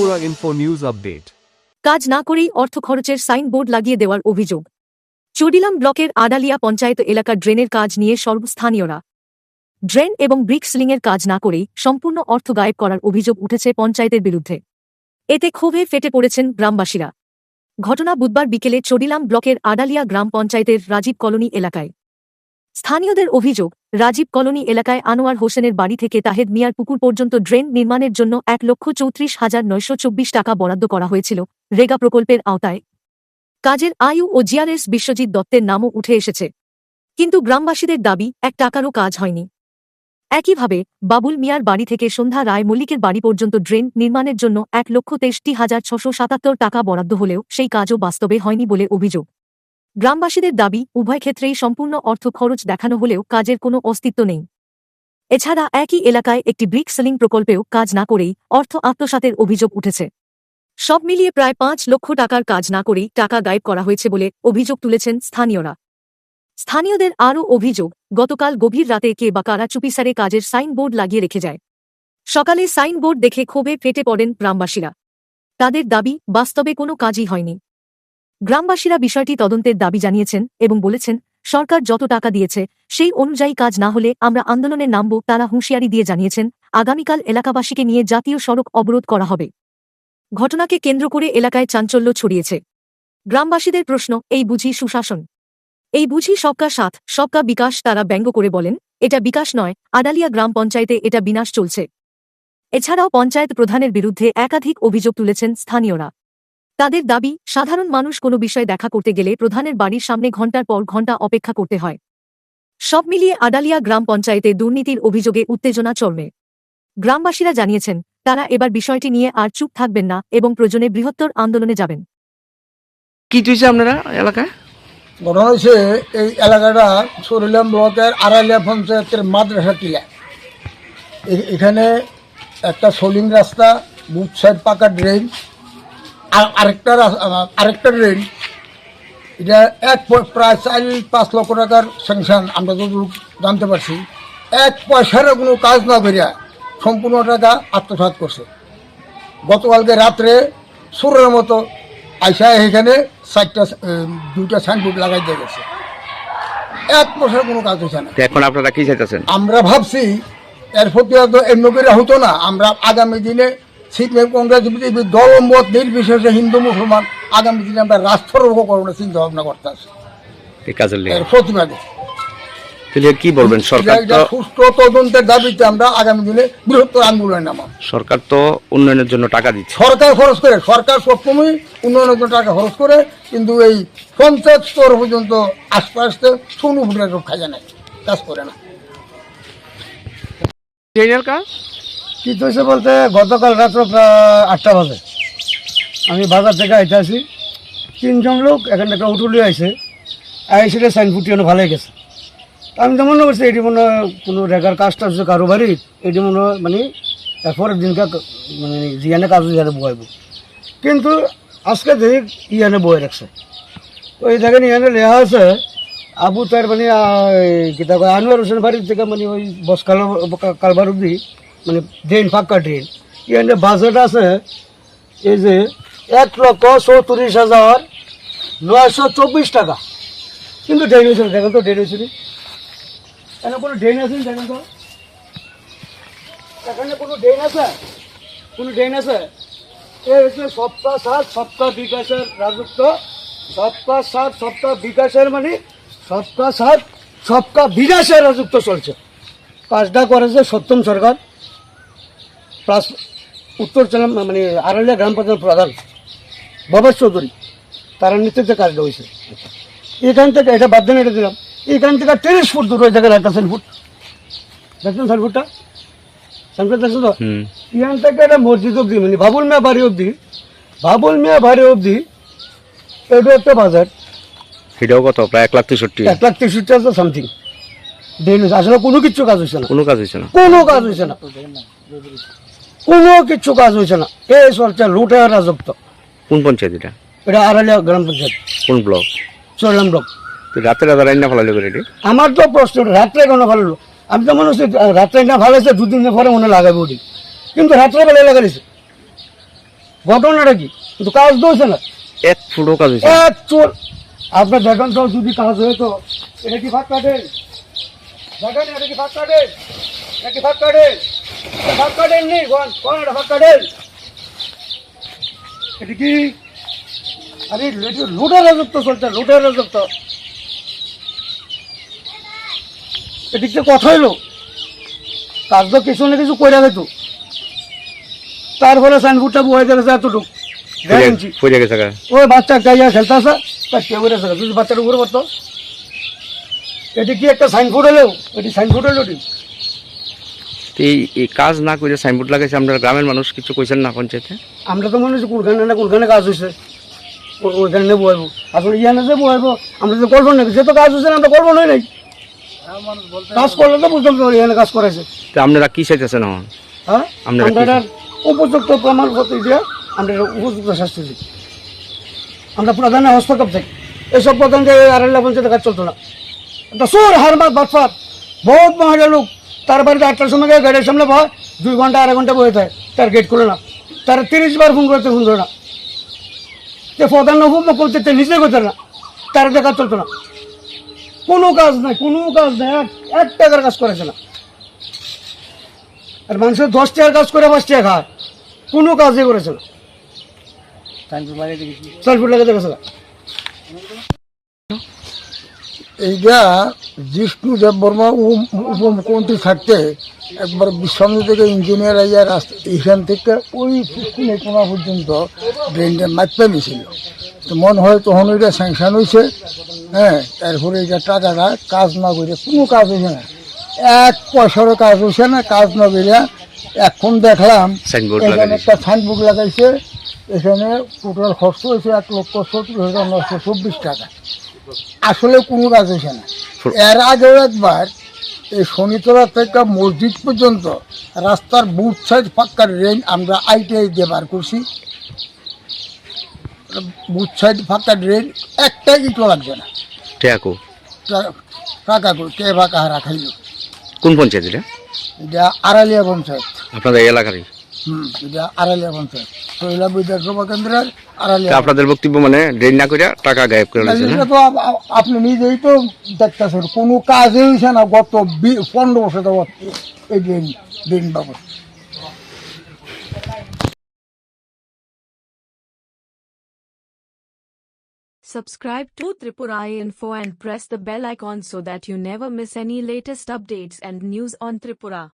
Tripura info news update. কাজ না করেই অর্থ খরচের সাইনবোর্ড লাগিয়ে দেওয়ার অভিযোগ। চুডিলাম ব্লকের আডালিয়া পঞ্চায়েত এলাকার ড্রেনের কাজ নিয়ে সর্বস্থানীয়রা। ড্রেন এবং ব্রিক সিলিংয়ের কাজ না করেই সম্পূর্ণ অর্থ গায়েব করার অভিযোগ উঠেছে পঞ্চায়েতের বিরুদ্ধে। এতে ক্ষোভে ফেটে পড়েছেন গ্রামবাসীরা। ঘটনা বুধবার বিকেলে চুডিলাম ব্লকের আডালিয়া গ্রাম পঞ্চায়েতের রাজীব কলোনি এলাকায়। স্থানীয়দের অভিযোগ, রাজীব কলোনি এলাকায় আনোয়ার হোসেনের বাড়ি থেকে তাহেদ মিয়ার পুকুর পর্যন্ত ড্রেন নির্মাণের জন্য 1,34,924 টাকা বরাদ্দ করা হয়েছিল রেগা প্রকল্পের আওতায়। কাজের আয়ু ও জিআরএস বিশ্বজিৎ দত্তের নামও উঠে এসেছে, কিন্তু গ্রামবাসীদের দাবি 1 টাকারও কাজ হয়নি। একইভাবে বাবুল মিয়ার বাড়ি থেকে সন্ধ্যা রায় মল্লিকের বাড়ি পর্যন্ত ড্রেন নির্মাণের জন্য 1,63,677 টাকা বরাদ্দ হলেও সেই কাজও বাস্তবে হয়নি বলে অভিযোগ। গ্রামবাসীদের দাবি, উভয় ক্ষেত্রেই সম্পূর্ণ অর্থ খরচ দেখানো হলেও কাজের কোনো অস্তিত্ব নেই। এছাড়া একই এলাকায় একটি ব্রিক সিলিং প্রকল্পেও কাজ না করেই অর্থ আত্মসাতের অভিযোগ উঠেছে। সব মিলিয়ে প্রায় 5 লক্ষ টাকার কাজ না করেই টাকা গায়েব করা হয়েছে বলে অভিযোগ তুলেছেন স্থানীয়রা। স্থানীয়দের আরও অভিযোগ, গতকাল গভীর রাতে কে বা কারা চুপিসারে কাজের সাইনবোর্ড লাগিয়ে রেখে যায়। সকালে সাইনবোর্ড দেখে ক্ষোভে ফেটে পড়েন গ্রামবাসীরা। তাদের দাবি, বাস্তবে কোনো কাজই হয়নি। গ্রামবাসীরা বিষয়টি তদন্তের দাবি জানিয়েছেন এবং বলেছেন, সরকার যত টাকা দিয়েছে সেই অনুযায়ী কাজ না হলে আমরা আন্দোলনে নামব। তারা হুঁশিয়ারি দিয়ে জানিয়েছেন, আগামীকাল এলাকাবাসীকে নিয়ে জাতীয় সড়ক অবরোধ করা হবে। ঘটনাকে কেন্দ্র করে এলাকায় চাঞ্চল্য ছড়িয়েছে। গ্রামবাসীদের প্রশ্ন, এই বুঝি সুশাসন? এই বুঝি সবকা সাথ সবকা বিকাশ? তারা ব্যঙ্গ করে বলেন, এটা বিকাশ নয়, আডালিয়া গ্রাম পঞ্চায়েতে এটা বিনাশ চলছে। এছাড়াও পঞ্চায়েত প্রধানের বিরুদ্ধে একাধিক অভিযোগ তুলেছেন স্থানীয়রা। তাদের দাবি, সাধারণ মানুষ কোনো বিষয় দেখা করতে গেলে প্রধানের বাড়ির সামনে ঘণ্টার পর ঘণ্টা অপেক্ষা করতে হয়। সব মিলিয়ে আডালিয়া গ্রাম পঞ্চায়েতে দুর্নীতির অভিযোগে উত্তেজনা চরমে। গ্রামবাসীরা জানিয়েছেন, তারা এবার বিষয়টি নিয়ে আর চুপ থাকবেন না এবং প্রয়োজনে বৃহত্তর আন্দোলনে যাবেন। কি চলছে আপনারা এলাকায়? ঘটনা হয়েছে, এই এলাকাটা চুডিলাম ব্লকের আড়ালিয়া পঞ্চায়েতের মাদ্রাসা টিলা। এখানে একটা সোলিং রাস্তা, বুথ সাইড পাকা ড্রেন, আর আরেকটা ড্রেন। এটা প্রায় 4-5 লক্ষ টাকার স্যাংশন। আমরা যতটুকু জানতে পারছি, 1 পয়সারও কোনো কাজ না করিয়া সম্পূর্ণ টাকা আত্মসাৎ করছে। গতকালকে রাত্রে সুরের মতো আইসা এখানে 2টা সাইনবোর্ড লাগাই দিয়ে গেছে। 1 পয়সার কোনো কাজ হচ্ছে না। এখন আপনারা কি চাইতেছেন? আমরা ভাবছি এর প্রতি এমনি করে হতো না। আমরা আগামী দিনে সিপিএম কংগ্রেস দলমত নির্বিশেষে হিন্দু মুসলমান আগামী দিনে আমরা রাষ্ট্রায়ত্তকরণের চিন্তা ভাবনা করতে আসি। এর প্রতিবাদে কি বলবেন? সরকার সুষ্ঠু তদন্তের দাবিতে আমরা আগামী দিনে বৃহত্তর আন্দোলনে নামাব। সরকার তো উন্নয়নের জন্য টাকা দিচ্ছে। সরকার খরচ করে, সরকার সবসময় উন্নয়নের জন্য টাকা খরচ করে, কিন্তু এই পঞ্চায়েত স্তর পর্যন্ত আস্তে আস্তে সোনু ফুটের খাজা নেয়, কাজ করে না। কি হয়েছে বলতে, গতকাল রাত্র প্রায় 8টা বাজে আমি বাজার থেকে আইতে আসি। 3 জন লোক এখানে একটা উঠুলি আইসে আইসে সাইন ফুটিয়ে ভালো গেছে। আমি তো মনে করছি এটি মনে হয় কোনো রেখার কাজটা হচ্ছে কারো বাড়ির, এটি মনে হয় মানে এরপরের দিনকে মানে জিয়ানে কাজ ইয়ানে বয়াইব। কিন্তু আজকে দেখি ইয়ানে বয়ে রাখছে। তো এই দেখেন ইয়ানে লেখা আছে আবু তার মানে কিতা কয় আনোয়ার হোসেন বাড়ির থেকে মানে ওই বস কালবার অব্দি মানে ড্রেন, পাক্কা ড্রেন। ইয়ানে বাজেট আছে এই যে 1,34,924 টাকা। কিন্তু ড্রেন হয়েছিল, দেখেন তো ড্রেন হয়েছিল এখানে কোনো ড্রেন আছে? দেখেন তো এখানে কোনো ড্রেন আছে? কোনো ড্রেন আছে? এ হচ্ছে সপ্তাহ 7 সপ্তাহ বিকাশের রাজত্ব। সপ্তাহ 7 সপ্তাহ বিকাশের মানে সপ্তাহ 7 সপ্তাহ বিকাশের রাজত্ব চলছে। কাজটা করেছে সত্যম সরকার প্লাস উত্তর চালাম মানে আড়ালিয়া গ্রাম পঞ্চায়েত প্রধান বাবা চৌধুরী, তারা নেতৃত্বে কাজটা হয়েছে। এখান থেকে এটা বাদ দেন, এটা দিলাম। এখান থেকে 30 ফুট দূর ওই জায়গায় একটা সাইনফুট দেখছেন, সাইনফুটটা সাইনফুট দেখছেন তো? এখান থেকে একটা মসজিদ অব্দি মানে বাবুল মিয়া বাড়ি অব্দি, বাবুল মিয়া বাড়ি অব্দি এটা একটা বাজার। এটাও কত? প্রায় 1,63,000 সামথিং ড্রেন হয়েছে। আসলে কোনো কিছু কাজ হয়েছে না, কোনো কাজ হয়েছে না, কোনো কাজ হয়েছে না, কোনো কিছু কাজ হয়েছে না। এই চলছে লুটের রাজত্ব। কোন পঞ্চায়েত এটা? এটা আড়ালিয়া গ্রাম পঞ্চায়েত। কোন ব্লক? চুডিলাম ব্লক। রাতে রান্না ভালো করে এটি? আমার তো প্রশ্ন, রাত্রে কেন ভালো? আমি তো মনে হচ্ছে রাত্রে না ভালো হয়েছে, 2 দিন পরে মনে লাগাবে ওটি, কিন্তু রাত্রে বেলা লাগাইছে। ঘটনাটা কি? কিন্তু কাজ তো হয়েছে না। এক ফুটও কাজ হয়েছে না। এক চোর আপনার দেখেন তো, যদি কাজ হয়ে তো এটা কি ফাঁক কাটেন? দেখেন এটা কি ফাঁক কাটেন? এটা কি ফাঁক কাটেন? এটা ফাঁক কাটেন নেই, কোন এটা ফাঁক কাটেন? এটা কি? আরে লুটের রাজত্ব চলছে, লুটের রাজত্ব। এদিক থেকে কথা হইলো, কাজ তো কিছু না কিছু কইরা গেতো, তারপরে সাইনবোর্ডটা বয়ে গেছে এতটুকু দেড় ইঞ্চি। পড়ে গেছে গা। ওই বাচ্চা গাইয়া খেলতে আসা তার কেউ গেছে, যদি বাচ্চাটা উপরে পড়তো। এটি কি একটা সাইনবোর্ড হলেও, এটি সাইনবোর্ড হলো এটি। তো এই কাজ না করে সাইনবোর্ড লাগাইছে, আমরা গ্রামের মানুষ কিছু কইছেন না পঞ্চায়েতে? আমরা তো মনে হচ্ছে কোনখানে না কোনখানে কাজ হয়েছে, ওইখানে নেবো আইবো। আসলে ইয়ানে যাবো আইবো, আমরা তো করবো না, যেহেতু কাজ হয়েছে না আমরা করবো নই নাই। কাজ করলে তো বুঝতাম তো এখানে কাজ করাইছে। তো আপনারা কি চাইতেছেন এখন? হ্যাঁ, আপনারা আমরা কি- এটার উপযুক্ত প্রমাণপত্র দিয়ে আমরা এটার উপযুক্ত শাস্তি দিই। আমরা প্রধানের হস্তক্ষেপ থাকি, এসব প্রধান যে আড়াইলা পঞ্চায়েতে কাজ চলতো না। একটা সোর হারমাত বাটফাট বহুত মহিলা লোক, তার বাড়িতে 8টার সময় গিয়ে গেটের সামনে ভয় 2 ঘন্টা 2.5 ঘন্টা বয়ে থাকে, তার গেট খুলে না। তারা 30 বার ফোন করতে ফোন ধরে না, যে প্রধান নবম করতে নিজে করতে না, তার কাজ চলতো না। কোনো কাজ নাই, কোনো কাজ নাই, এক টাকার কাজ করেছে না। আর মানুষের 10 টাকার কাজ করে 5 টাকা খায়, কোনো কাজই করেছে না। সাইনবোর্ড লাগাতে গেছে না। এইটা জিষ্ণু দেববর্মা উপমুখ্যমন্ত্রী থাকতে একবার বিশ্বনাথ থেকে ইঞ্জিনিয়ার আইয়া রাস্তা এইখান থেকে ওই ফুটকুনে কোনা পর্যন্ত ড্রেনটা মাপতে নিয়েছিল। তো মনে হয় তখন ওইটা স্যাংশন হয়েছে, হ্যাঁ, তারপরে এটা টাকাটা কাজ না করে কোনো কাজ হয়েছে না, 1 পয়সারও কাজ হয়েছে না। কাজ না করে এখন দেখলাম সাইনবোর্ড এখানে লাগাইছে। একটা সাইনবোর্ড লাগাইছে, এখানে টোটাল খরচ হয়েছে 1,70,924 টাকা। আসলে কোনো কাজ হয়েছে না। এর আগেও একবার এই শনিতলা থেকে মসজিদ পর্যন্ত রাস্তার বুথ সাইড ফাঁকা ড্রেন আমরা ITI দিয়ে বার করছি। বুথ সাইড ফাঁকা ড্রেন, একটা ইটও লাগছে না। টেকো টাকা করে কে বা কাহারা খাইল। কোন পঞ্চায়েত এটা? এটা আড়ালিয়া পঞ্চায়েত। আপনাদের এলাকারই? এটা আড়ালিয়া পঞ্চায়েত, শৈলা বিধানসভা কেন্দ্রের তা আড়ালিয়া। আপনাদের বক্তব্য মানে ড্রেন না করে টাকা গায়েব করে নিয়েছে না? এটা তো আপনি নিজেই তো দেখতেছেন, কোনো কাজই হয়েছে না গত 15 বছর যাবৎ এই ড্রেন বাবদ। Subscribe to Tripura Info and press the bell icon so that you never miss any latest updates and news on Tripura.